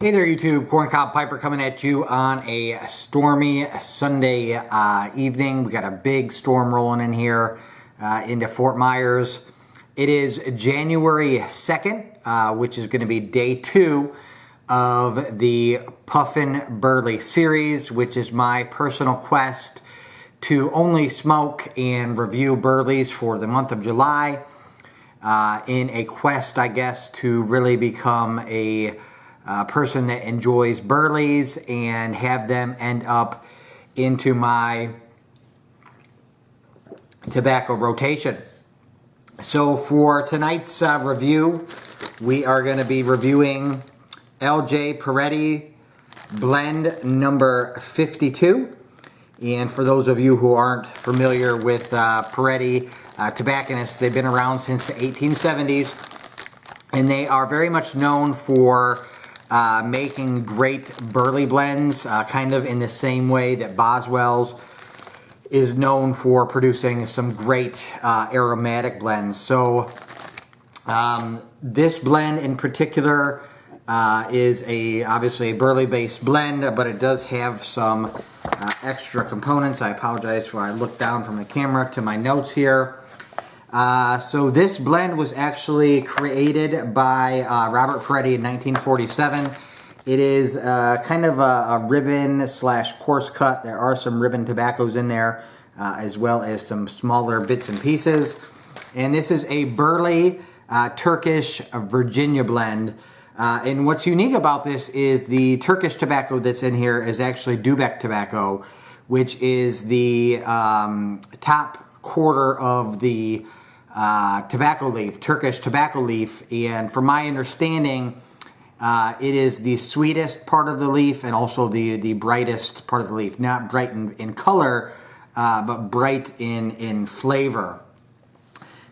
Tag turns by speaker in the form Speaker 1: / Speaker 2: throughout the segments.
Speaker 1: Hey there YouTube, Corncob Piper coming at you on a stormy Sunday evening. We got a big storm rolling in here into Fort Myers. It is January 2nd, which is going to be day 2 of the Puffin Burley series, which is my personal quest to only smoke and review Burleys for the month of July, in a quest, I guess, to really become a person that enjoys Burleys and have them end up into my tobacco rotation. So for tonight's review, we are going to be reviewing LJ Peretti blend number 52. And for those of you who aren't familiar with Peretti tobacconists, they've been around since the 1870s, and they are very much known for making great Burley blends, kind of in the same way that Boswell's is known for producing some great aromatic blends. So this blend in particular is obviously a Burley based blend, but it does have some extra components. I apologize for I looked down from the camera to my notes here. So this blend was actually created by Robert Peretti in 1947. It is kind of a ribbon slash coarse cut. There are some ribbon tobaccos in there, as well as some smaller bits and pieces. And this is a Burley Turkish Virginia blend. And what's unique about this is the Turkish tobacco that's in here is actually Dübek tobacco, which is the top quarter of the tobacco leaf, Turkish tobacco leaf. And from my understanding, it is the sweetest part of the leaf and also the brightest part of the leaf. Not bright in color, but bright in flavor.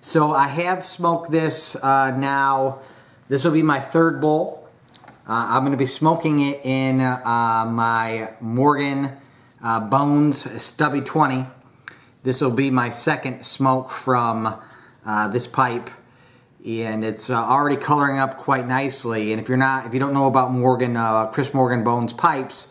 Speaker 1: So I have smoked this now. This will be my third bowl. I'm going to be smoking it in my Morgan Bones Stubby 20. This will be my second smoke from this pipe, and it's already coloring up quite nicely. And if you don't know about Chris Morgan Bones pipes,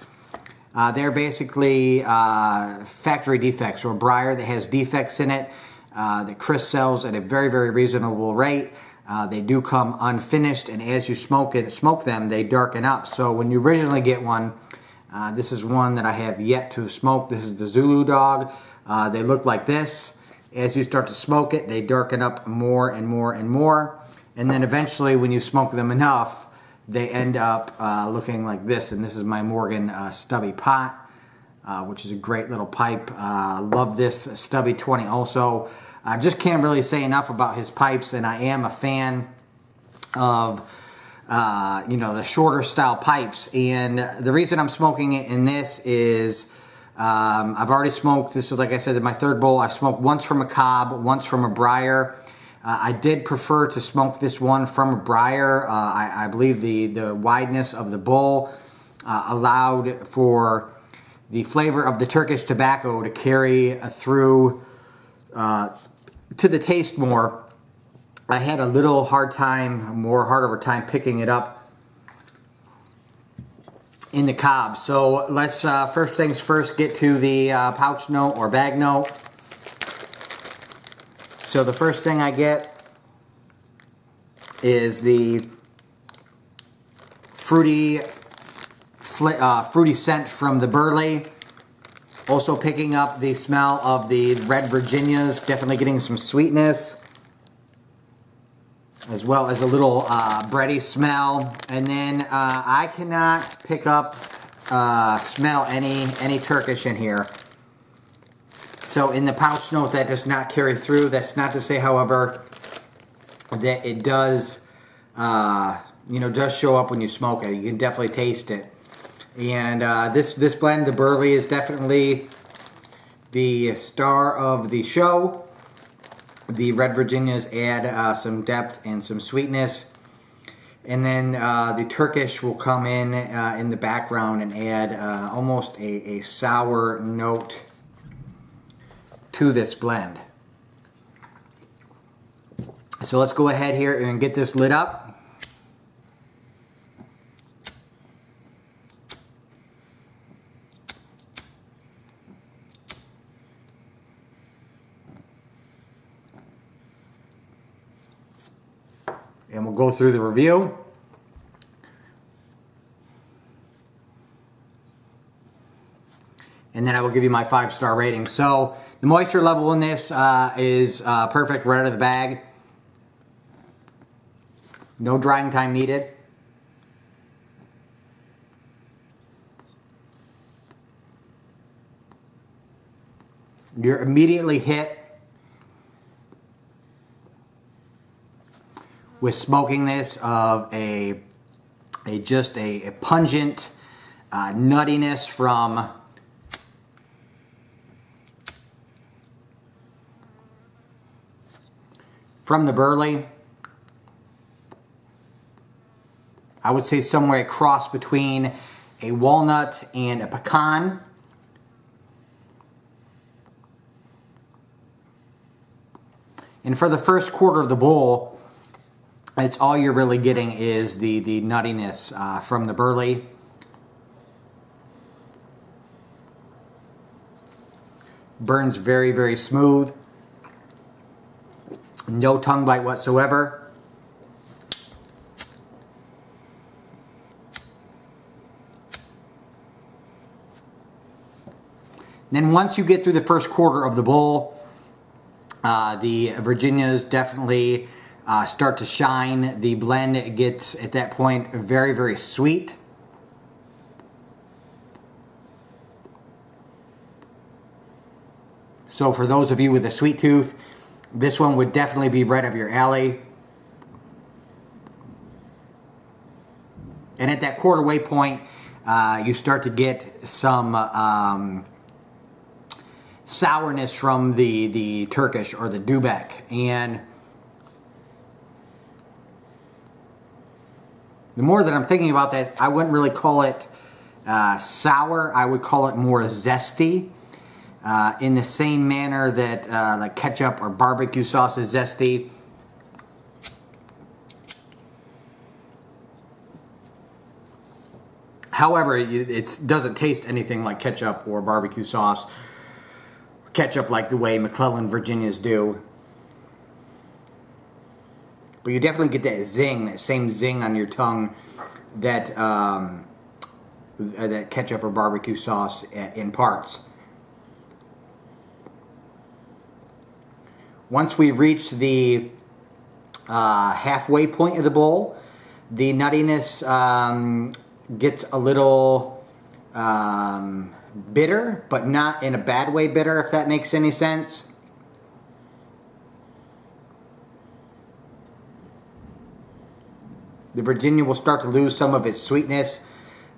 Speaker 1: they're basically factory defects, or briar that has defects in it that Chris sells at a very, very reasonable rate. They do come unfinished, and as you smoke them, they darken up. So when you originally get one, this is one that I have yet to smoke. This is the Zulu Dog. They look like this. As you start to smoke it, they darken up more and more and more. And then eventually, when you smoke them enough, they end up looking like this. And this is my Morgan Stubby Pot, which is a great little pipe. Love this Stubby 20 also. I just can't really say enough about his pipes, and I am a fan of the shorter style pipes. And the reason I'm smoking it in this is I've already smoked, this is, like I said, in my third bowl. I smoked once from a cob, once from a briar. I did prefer to smoke this one from a briar. I believe the wideness of the bowl allowed for the flavor of the Turkish tobacco to carry through to the taste more. I had a little harder time picking it up in the cob. So let's first things first get to the pouch note or bag note. So the first thing I get is the fruity scent from the Burley. Also picking up the smell of the red Virginias, definitely getting some sweetness, as well as a little bready smell. And then I cannot pick up, smell any Turkish in here. So in the pouch note, that does not carry through. That's not to say, however, that it does, does show up when you smoke it. You can definitely taste it. And this blend, the Burley, is definitely the star of the show. The red Virginias add some depth and some sweetness. And then the Turkish will come in the background and add almost a sour note to this blend. So let's go ahead here and get this lit up. and we'll go through the review. And then I will give you my 5-star rating. So the moisture level in this is perfect right out of the bag. No drying time needed. You're immediately hit with smoking this of a pungent nuttiness from the Burley. I would say somewhere a cross between a walnut and a pecan. And for the first quarter of the bowl, it's all you're really getting is the nuttiness from the Burley. Burns very, very smooth. No tongue bite whatsoever. Then once you get through the first quarter of the bowl, the Virginias definitely start to shine. The blend gets, at that point, very, very sweet. So for those of you with a sweet tooth, this one would definitely be right up your alley. And at that quarter way point, you start to get some sourness from the Turkish or the Dübek. And the more that I'm thinking about that, I wouldn't really call it sour. I would call it more zesty. In the same manner that like ketchup or barbecue sauce is zesty. However, it doesn't taste anything like ketchup or barbecue sauce. Ketchup like the way McClellan Virginias do. But you definitely get that zing, that same zing on your tongue that that ketchup or barbecue sauce imparts. Once we reach the halfway point of the bowl, the nuttiness gets a little bitter, but not in a bad way bitter, if that makes any sense. The Virginia will start to lose some of its sweetness,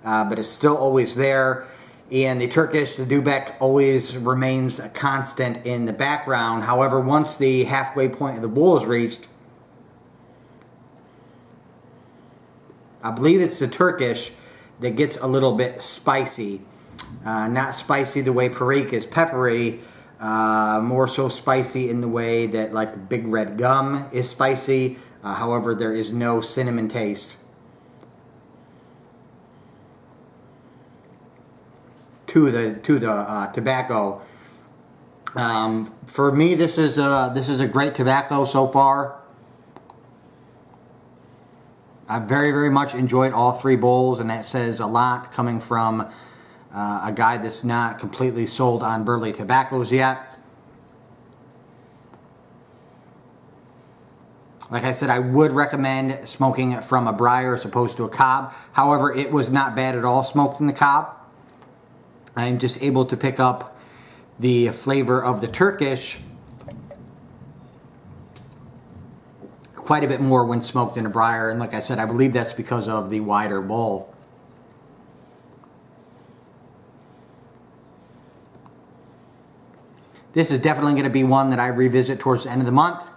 Speaker 1: but it's still always there. And the Turkish, the Dübek, always remains a constant in the background. However, once the halfway point of the bowl is reached, I believe it's the Turkish that gets a little bit spicy. Not spicy the way Peretti is peppery, more so spicy in the way that like Big Red Gum is spicy. However, there is no cinnamon taste to the tobacco. For me, this is a great tobacco so far. I've very, very much enjoyed all three bowls, and that says a lot coming from a guy that's not completely sold on Burley tobaccos yet. Like I said, I would recommend smoking it from a briar as opposed to a cob. However, it was not bad at all smoked in the cob. I'm just able to pick up the flavor of the Turkish quite a bit more when smoked in a briar. And like I said, I believe that's because of the wider bowl. This is definitely going to be one that I revisit towards the end of the month.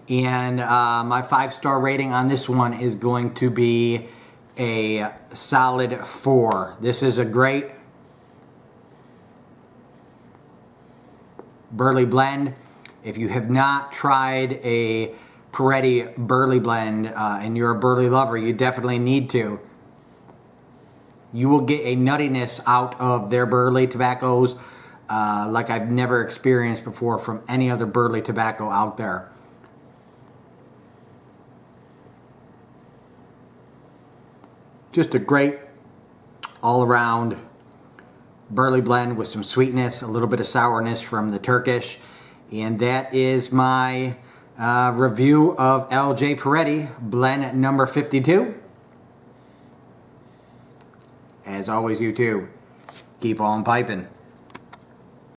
Speaker 1: And my 5-star rating on this one is going to be a solid 4. This is a great Burley blend. If you have not tried a Peretti Burley blend and you're a Burley lover, you definitely need to. You will get a nuttiness out of their Burley tobaccos like I've never experienced before from any other Burley tobacco out there. Just a great all-around Burley blend with some sweetness, a little bit of sourness from the Turkish. And that is my review of LJ Peretti blend number 52. As always, you two, keep on piping.